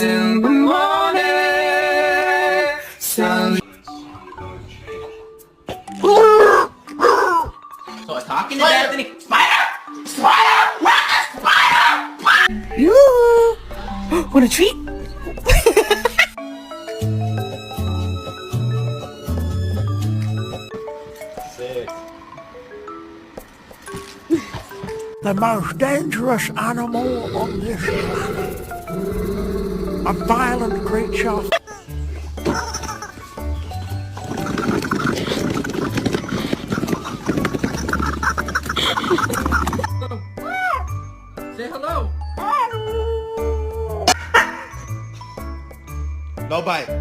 in the morning. Sun. So I was talking to Bethany. Spider! Spider! Spider! You want a treat? The most dangerous animal on this planet. A violent creature. Say hello. No bite.